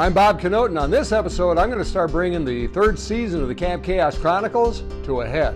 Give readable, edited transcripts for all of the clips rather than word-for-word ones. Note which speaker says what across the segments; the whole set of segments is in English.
Speaker 1: I'm Bob Canote, and on this episode, I'm going to start bringing the third season of the Camp Chaos Chronicles to a head.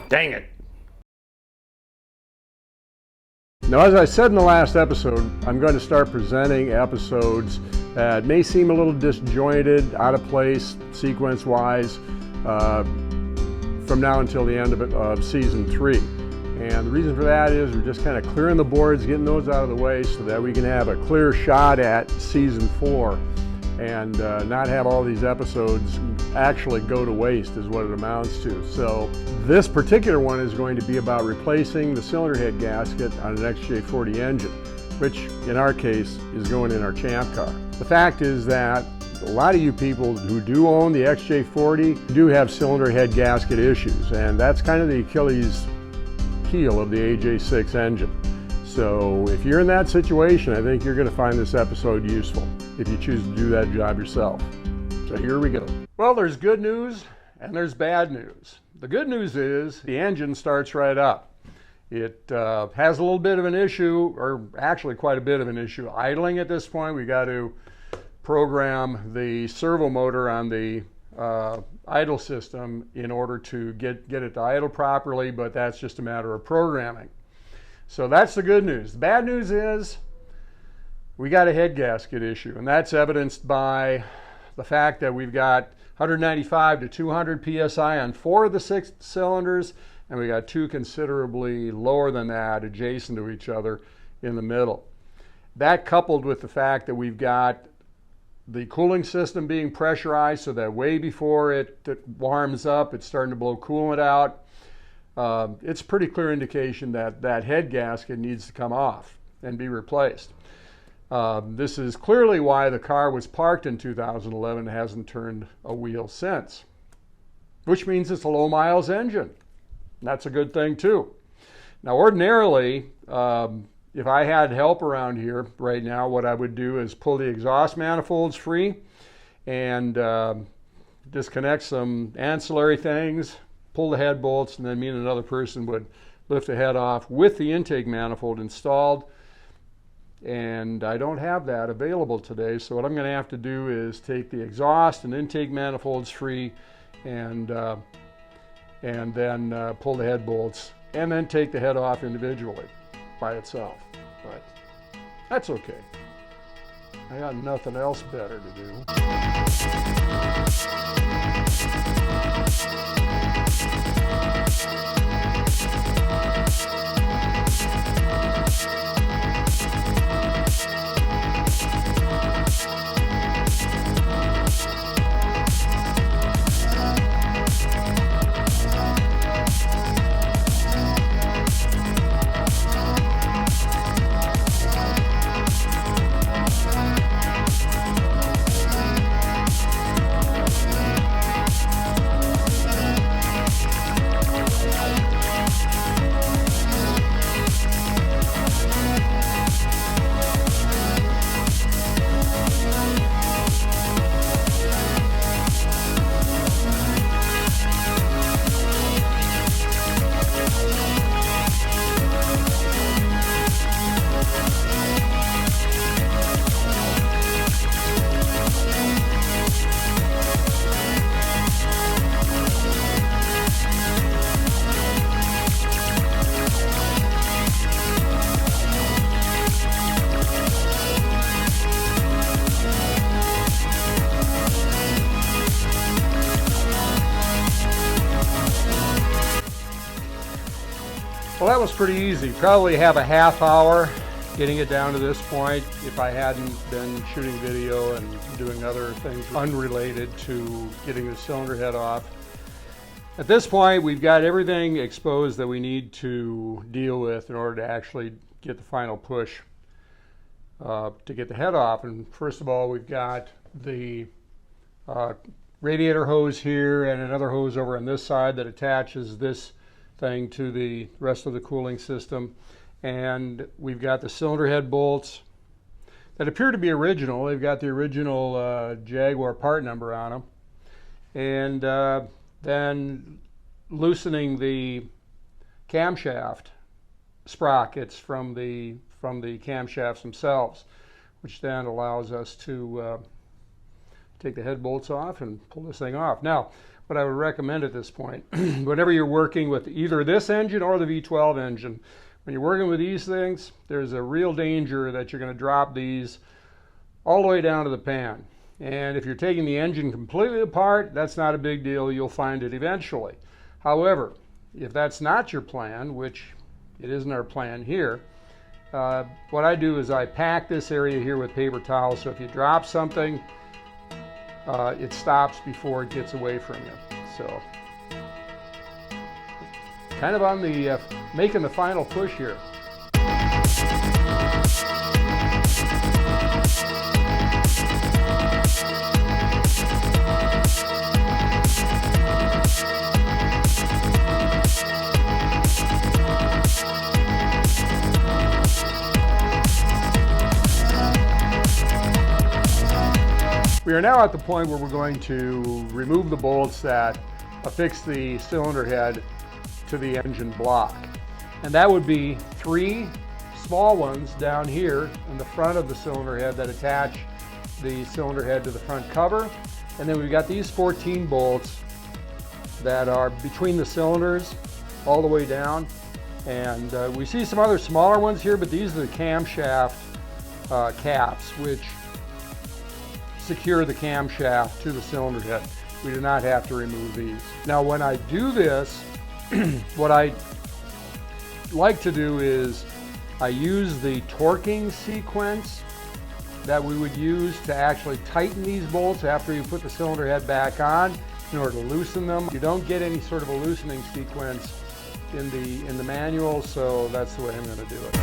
Speaker 1: Dang it. Now, as I said in the last episode, I'm going to start presenting episodes that may seem a little disjointed, out of place, sequence-wise, from now until the end of season 3. And the reason for that is we're just kind of clearing the boards, getting those out of the way so that we can have a clear shot at season 4 and not have all these episodes actually go to waste is what it amounts to. So this particular one is going to be about replacing the cylinder head gasket on an XJ40 engine, which in our case is going in our Champ car. The fact is that a lot of you people who do own the XJ40 do have cylinder head gasket issues, and that's kind of the Achilles heel of the AJ6 engine. So if you're in that situation, I think you're going to find this episode useful if you choose to do that job yourself. So here we go. Well, there's good news and there's bad news. The good news is the engine starts right up. It has a little bit of an issue, or actually quite a bit of an issue, idling at this point. We got to program the servo motor on the idle system in order to get it to idle properly, but that's just a matter of programming. So that's the good news. The bad news is we got a head gasket issue, and that's evidenced by the fact that we've got 195 to 200 psi on 4 of the 6 cylinders, and we got 2 considerably lower than that adjacent to each other in the middle. That, coupled with the fact that we've got the cooling system being pressurized so that way before it warms up, it's starting to blow coolant out. It's a pretty clear indication that that head gasket needs to come off and be replaced. This is clearly why the car was parked in 2011 and hasn't turned a wheel since, which means it's a low miles engine. That's a good thing too. Now, ordinarily, if I had help around here right now, what I would do is pull the exhaust manifolds free and disconnect some ancillary things, pull the head bolts, and then me and another person would lift the head off with the intake manifold installed. And I don't have that available today, so what I'm going to have to do is take the exhaust and intake manifolds free and then pull the head bolts and then take the head off individually by itself. But that's okay. I got nothing else better to do. Well, that was pretty easy. Probably have a half hour getting it down to this point if I hadn't been shooting video and doing other things unrelated to getting the cylinder head off. At this point, we've got everything exposed that we need to deal with in order to actually get the final push to get the head off. And first of all, we've got the radiator hose here and another hose over on this side that attaches this thing to the rest of the cooling system. And we've got the cylinder head bolts that appear to be original. They've got the original Jaguar part number on them. And then loosening the camshaft sprockets from the camshafts themselves, which then allows us to take the head bolts off and pull this thing off. Now, what I would recommend at this point, whenever you're working with either this engine or the V12 engine, when you're working with these things, there's a real danger that you're going to drop these all the way down to the pan. And if you're taking the engine completely apart, that's not a big deal. You'll find it eventually. However, if that's not your plan, which it isn't our plan here, what I do is I pack this area here with paper towels, so if you drop something, it stops before it gets away from you. So, kind of on the making the final push here. We are now at the point where we're going to remove the bolts that affix the cylinder head to the engine block. And that would be 3 small ones down here in the front of the cylinder head that attach the cylinder head to the front cover. And then we've got these 14 bolts that are between the cylinders all the way down. And we see some other smaller ones here, but these are the camshaft caps, which secure the camshaft to the cylinder head. We do not have to remove these. Now, when I do this, what I like to do is I use the torquing sequence that we would use to actually tighten these bolts after you put the cylinder head back on in order to loosen them. You don't get any sort of a loosening sequence in the manual, so that's the way I'm going to do it.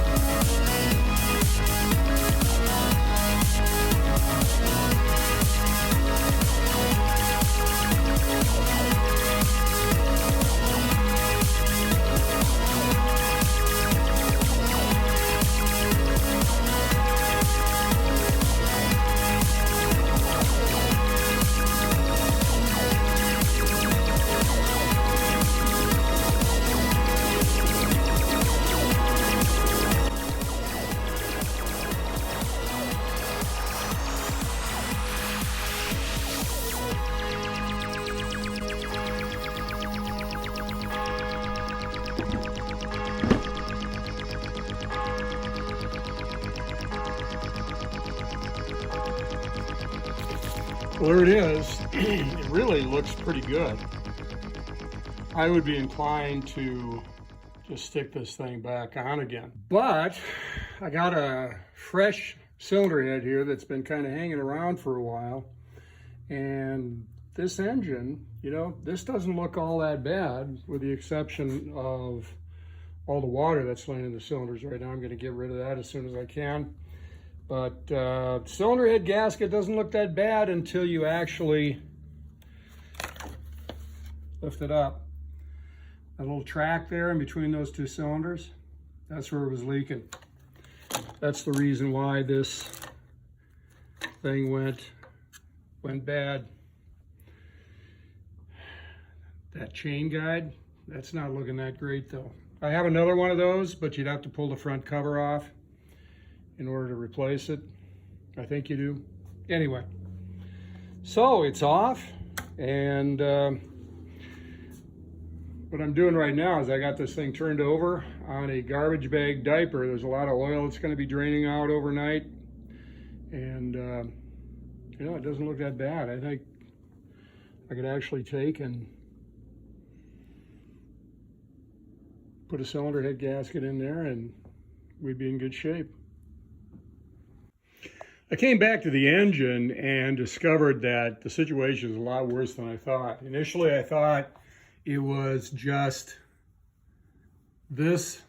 Speaker 1: Well, there it is. It really looks pretty good. I would be inclined to just stick this thing back on again. But I got a fresh cylinder head here that's been kind of hanging around for a while. And this engine, you know, this doesn't look all that bad, with the exception of all the water that's laying in the cylinders right now. I'm going to get rid of that as soon as I can. But cylinder head gasket doesn't look that bad until you actually lift it up. A little track there in between those 2 cylinders, that's where it was leaking. That's the reason why this thing went bad. That chain guide, that's not looking that great though. I have another one of those, but you'd have to pull the front cover off in order to replace it. I think you do. Anyway, so it's off, and what I'm doing right now is I got this thing turned over on a garbage bag diaper. There's a lot of oil that's going to be draining out overnight, and you know, it doesn't look that bad. I think I could actually take and put a cylinder head gasket in there and we'd be in good shape. I came back to the engine and discovered that the situation is a lot worse than I thought. Initially, I thought it was just this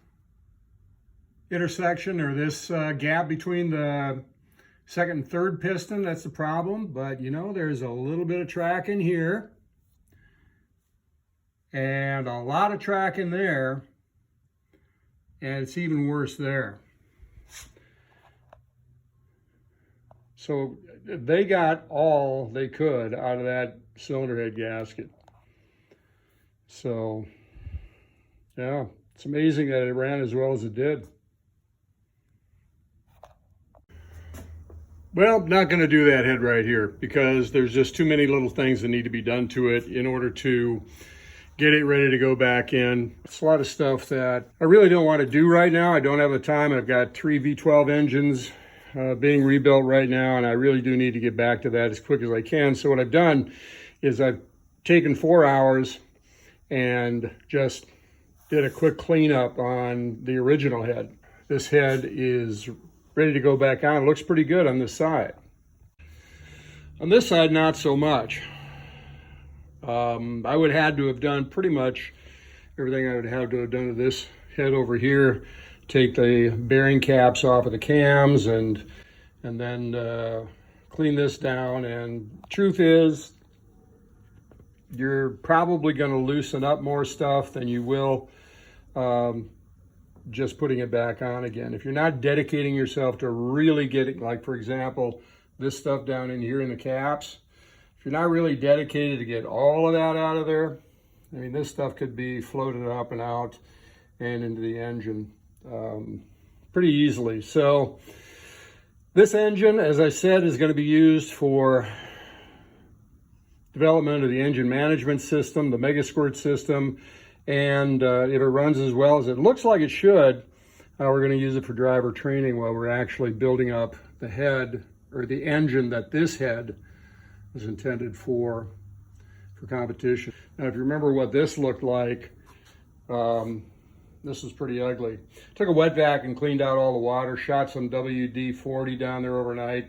Speaker 1: intersection or this gap between the second and third piston, that's the problem. But you know, there's a little bit of track in here and a lot of track in there, and it's even worse there. So they got all they could out of that cylinder head gasket. So yeah, it's amazing that it ran as well as it did. Well, not going to do that head right here because there's just too many little things that need to be done to it in order to get it ready to go back in. It's a lot of stuff that I really don't want to do right now. I don't have the time. I've got 3 V12 engines being rebuilt right now, and I really do need to get back to that as quick as I can. So what I've done is I've taken 4 hours and just did a quick cleanup on the original head. This head is ready to go back on. It looks pretty good on this side. On this side, not so much. I would have had to have done pretty much everything I would have to have done to this head over here. Take the bearing caps off of the cams and then clean this down. And truth is, you're probably going to loosen up more stuff than you will just putting it back on again. If you're not dedicating yourself to really getting, like for example, this stuff down in here in the caps, if you're not really dedicated to get all of that out of there, I mean, this stuff could be floated up and out and into the engine pretty easily. So this engine, as I said, is going to be used for development of the engine management system, the Mega Squirt system, and if it runs as well as it looks like it should, we're going to use it for driver training while we're actually building up the head or the engine that this head was intended for competition. Now, if you remember what this looked like, this was pretty ugly. Took a wet vac and cleaned out all the water, shot some WD-40 down there overnight,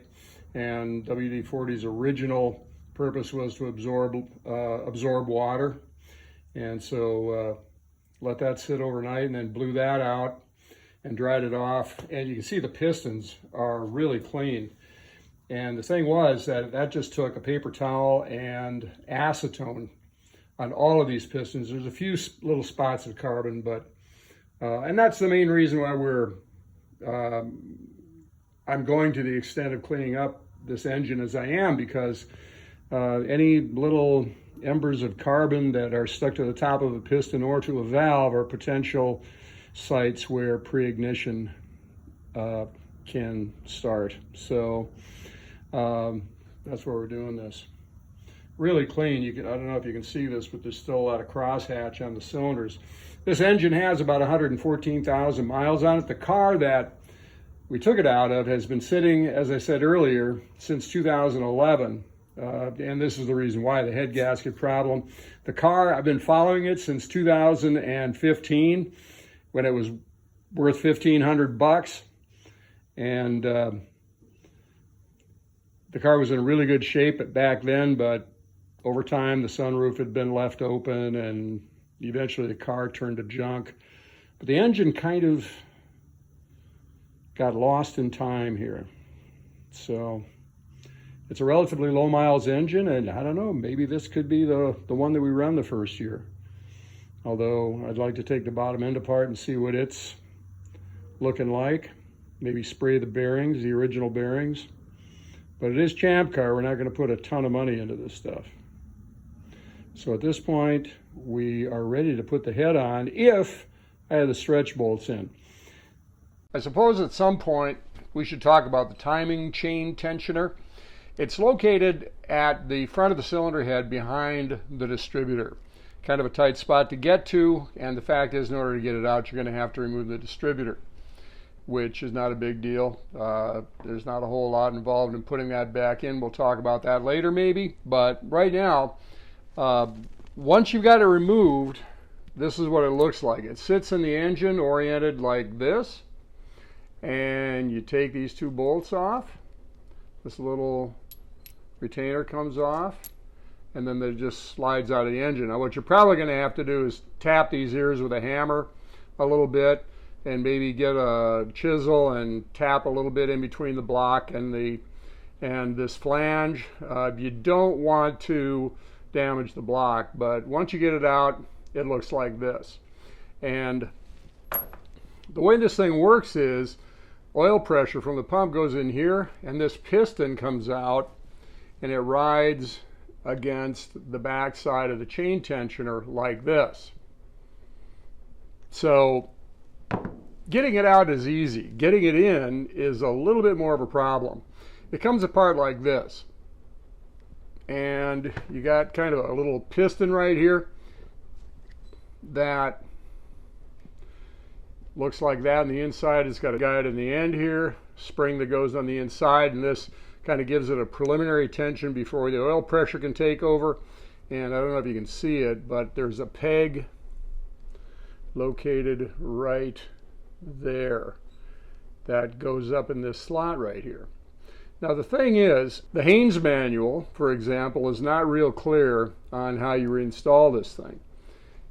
Speaker 1: and WD-40's original purpose was to absorb water. And so let that sit overnight and then blew that out and dried it off. And you can see the pistons are really clean. And the thing was that just took a paper towel and acetone on all of these pistons. There's a few little spots of carbon, but, and that's the main reason why I'm going to the extent of cleaning up this engine as I am, because any little embers of carbon that are stuck to the top of a piston or to a valve are potential sites where pre-ignition can start. So that's why we're doing this. Really clean. I don't know if you can see this, but there's still a lot of crosshatch on the cylinders. This engine has about 114,000 miles on it. The car that we took it out of has been sitting, as I said earlier, since 2011. And this is the reason why, the head gasket problem. The car, I've been following it since 2015 when it was worth $1,500. And the car was in really good shape back then, but over time the sunroof had been left open and eventually the car turned to junk. But the engine kind of got lost in time here. So it's a relatively low miles engine, and I don't know, maybe this could be the one that we run the first year. Although I'd like to take the bottom end apart and see what it's looking like. Maybe spray the bearings, the original bearings. But it is Champ Car. We're not going to put a ton of money into this stuff. So at this point, we are ready to put the head on if I have the stretch bolts in. I suppose at some point we should talk about the timing chain tensioner. It's located at the front of the cylinder head behind the distributor. Kind of a tight spot to get to, and the fact is, in order to get it out, you're going to have to remove the distributor, which is not a big deal. There's not a whole lot involved in putting that back in. We'll talk about that later maybe, but right now, once you've got it removed, this is what it looks like. It sits in the engine oriented like this, and you take these two bolts off. This little retainer comes off, and then it just slides out of the engine. Now what you're probably going to have to do is tap these ears with a hammer a little bit, and maybe get a chisel and tap a little bit in between the block and the and this flange. You don't want to damage the block, but once you get it out, it looks like this. And the way this thing works is oil pressure from the pump goes in here, and this piston comes out and it rides against the back side of the chain tensioner like this. So getting it out is easy. Getting it in is a little bit more of a problem. It comes apart like this. And you got kind of a little piston right here that looks like that on the inside. It's got a guide in the end here, spring that goes on the inside, and this kind of gives it a preliminary tension before the oil pressure can take over. And I don't know if you can see it, but there's a peg located right there that goes up in this slot right here. Now the thing is, the Haynes manual, for example, is not real clear on how you reinstall this thing.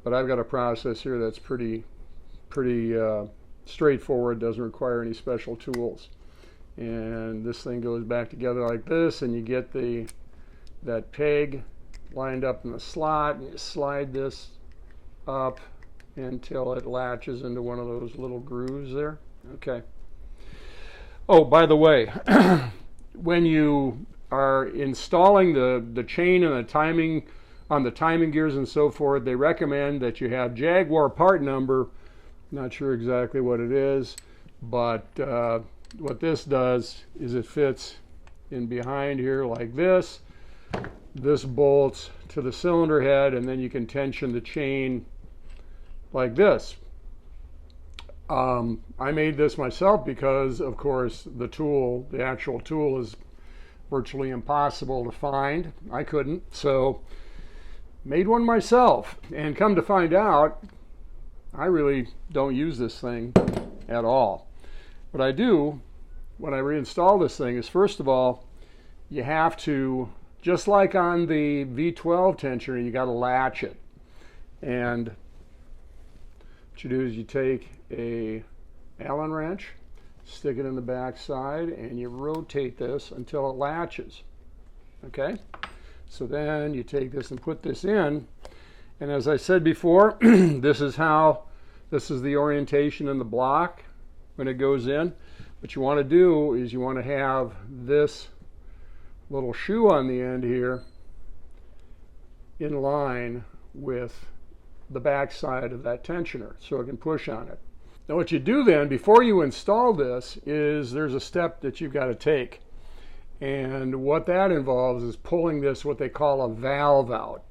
Speaker 1: But I've got a process here that's pretty straightforward, doesn't require any special tools. And this thing goes back together like this, and you get that peg lined up in the slot, and you slide this up until it latches into one of those little grooves there. Okay. Oh, by the way, when you are installing the chain and the timing on the timing gears and so forth, they recommend that you have Jaguar part number. Not sure exactly what it is, but what this does is it fits in behind here like this. This bolts to the cylinder head, and then you can tension the chain like this. I made this myself because, of course, the actual tool is virtually impossible to find. I couldn't, so made one myself. And come to find out, I really don't use this thing at all. What I do when I reinstall this thing is, first of all, you have to, just like on the V12 tensioner, you got to latch it. And what you do is you take a Allen wrench, stick it in the back side, and you rotate this until it latches. Okay? So then you take this and put this in, and as I said before, this is the orientation in the block when it goes in. What you want to do is you want to have this little shoe on the end here in line with the back side of that tensioner so it can push on it. Now what you do then before you install this is there's a step that you've got to take, and what that involves is pulling this, what they call a valve, out.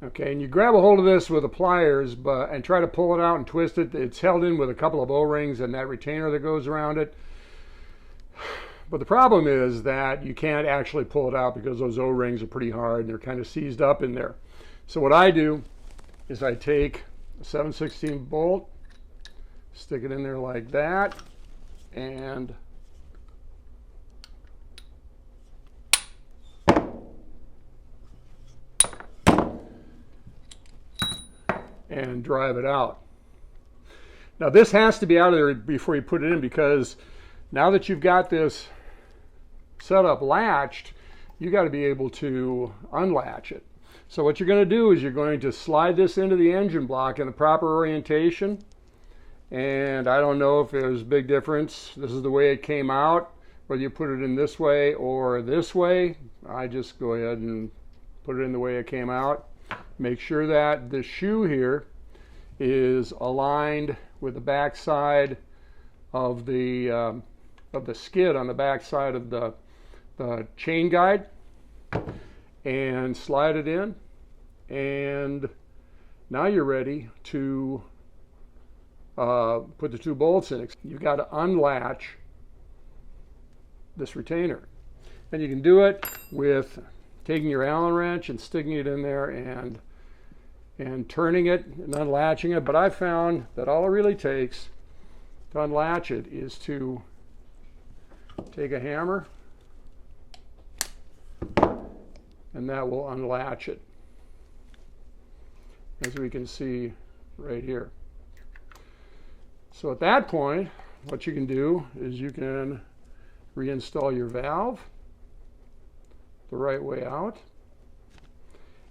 Speaker 1: Okay, and you grab a hold of this with the pliers and try to pull it out and twist it. It's held in with a couple of O-rings and that retainer that goes around it. But the problem is that you can't actually pull it out because those O-rings are pretty hard and they're kind of seized up in there. So what I do is I take a 7/16 bolt, stick it in there like that, and drive it out. Now this has to be out of there before you put it in, because now that you've got this set up latched, you got to be able to unlatch it. So what you're going to do is you're going to slide this into the engine block in the proper orientation. And I don't know if there's a big difference. This is the way it came out, whether you put it in this way or this way. I just go ahead and put it in the way it came out. Make sure that the shoe here is aligned with the back side of the skid on the back side of the chain guide, and slide it in, and now you're ready to put the two bolts in. You've got to unlatch this retainer, and you can do it with taking your Allen wrench and sticking it in there and turning it and unlatching it. But I found that all it really takes to unlatch it is to take a hammer, and that will unlatch it, as we can see right here. So at that point, what you can do is you can reinstall your valve the right way out.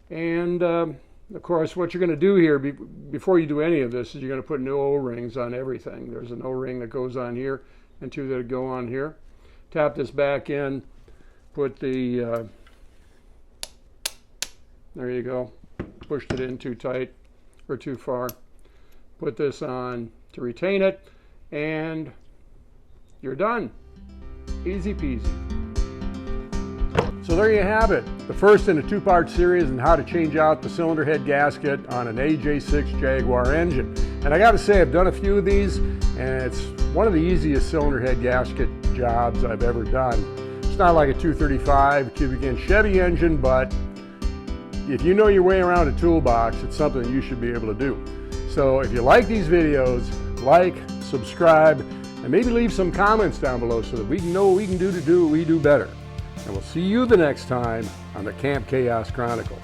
Speaker 1: And of course, what you're going to do here before you do any of this is you're going to put new O-rings on everything. There's an O-ring that goes on here and two that go on here. Tap this back in, put the, there you go, pushed it in too tight or too far. Put this on to retain it, and you're done. Easy peasy. So there you have it, the first in a two-part series on how to change out the cylinder head gasket on an AJ6 Jaguar engine. And I got to say, I've done a few of these, and it's one of the easiest cylinder head gasket jobs I've ever done. It's not like a 235 cubic inch Chevy engine, but if you know your way around a toolbox, it's something you should be able to do. So if you like these videos, like, subscribe, and maybe leave some comments down below so that we can know what we can do to do what we do better. And we'll see you the next time on the Camp Chaos Chronicles.